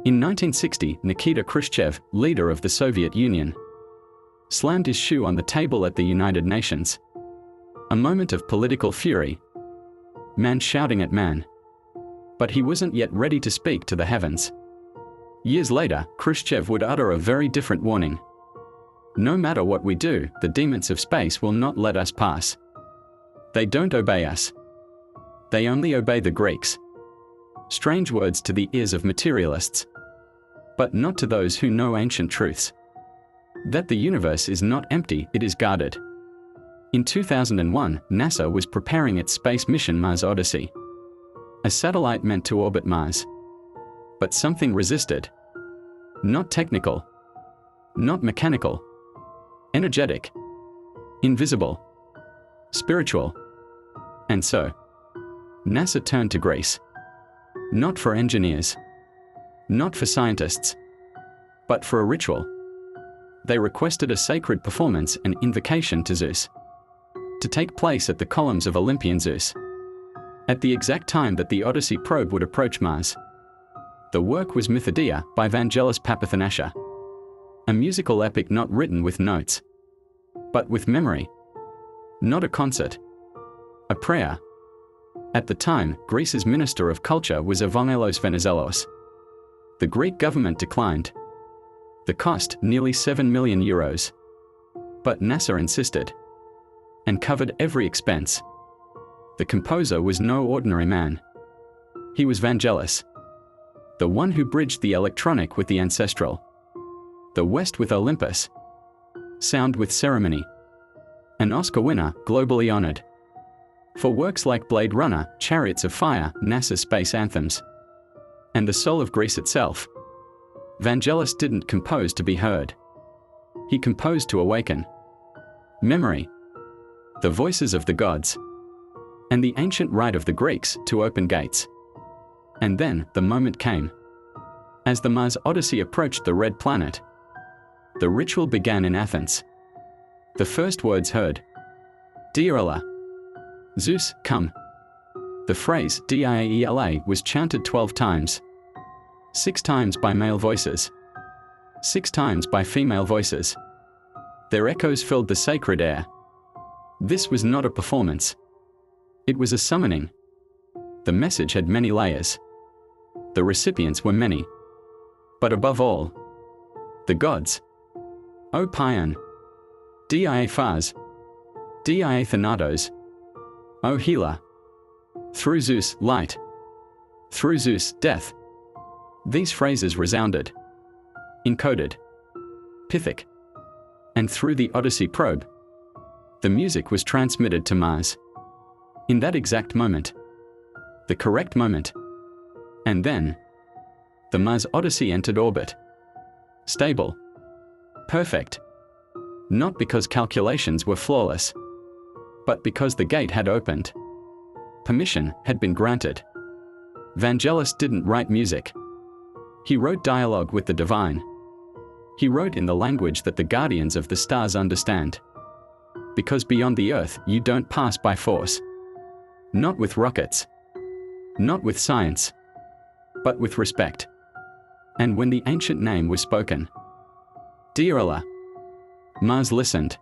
In 1960, Nikita Khrushchev, leader of the Soviet Union, slammed his shoe on the table at the United Nations. A moment of political fury. Man shouting at man. But he wasn't yet ready to speak to the heavens. Years later, Khrushchev would utter a very different warning. No matter what we do, the demons of space will not let us pass. They don't obey us. They only obey the Greeks. Strange words to the ears of materialists, but not to those who know ancient truths. That the universe is not empty, it is guarded. In 2001, NASA was preparing its space mission Mars Odyssey, a satellite meant to orbit Mars. But something resisted. Not technical, not mechanical, energetic, invisible, spiritual. And so, NASA turned to Greece. Not for engineers, not for scientists, but for a ritual. They requested a sacred performance, an invocation to Zeus, to take place at the columns of Olympian Zeus, at the exact time that the Odyssey probe would approach Mars. The work was Mythodea by Vangelis Papathanasha, a musical epic not written with notes, but with memory. Not a concert, a prayer. At the time, Greece's Minister of Culture was Vangelis Venizelos. The Greek government declined. The cost, nearly €7 million. But NASA insisted, and covered every expense. The composer was no ordinary man. He was Vangelis, the one who bridged the electronic with the ancestral, the West with Olympus, sound with ceremony. An Oscar winner, globally honored for works like Blade Runner, Chariots of Fire, NASA space anthems, and the soul of Greece itself. Vangelis didn't compose to be heard. He composed to awaken memory, the voices of the gods, and the ancient right of the Greeks to open gates. And then, the moment came. As the Mars Odyssey approached the Red Planet, the ritual began in Athens. The first words heard, Diaela, Zeus, come. The phrase Diaela was chanted 12 times. 6 times by male voices, 6 times by female voices. Their echoes filled the sacred air. This was not a performance. It was a summoning. The message had many layers. The recipients were many. But above all, the gods. O Pion, Dia Phars, Dia Thanatos, O Healer. Through Zeus, light. Through Zeus, death. These phrases resounded, encoded, Pythic. And through the Odyssey probe, the music was transmitted to Mars. In that exact moment, the correct moment. And then, the Mars Odyssey entered orbit. Stable. Perfect. Not because calculations were flawless, but because the gate had opened. Permission had been granted. Vangelis didn't write music. He wrote dialogue with the divine. He wrote in the language that the guardians of the stars understand. Because beyond the earth, you don't pass by force. Not with rockets. Not with science. But with respect. And when the ancient name was spoken, Diaela, Mars listened.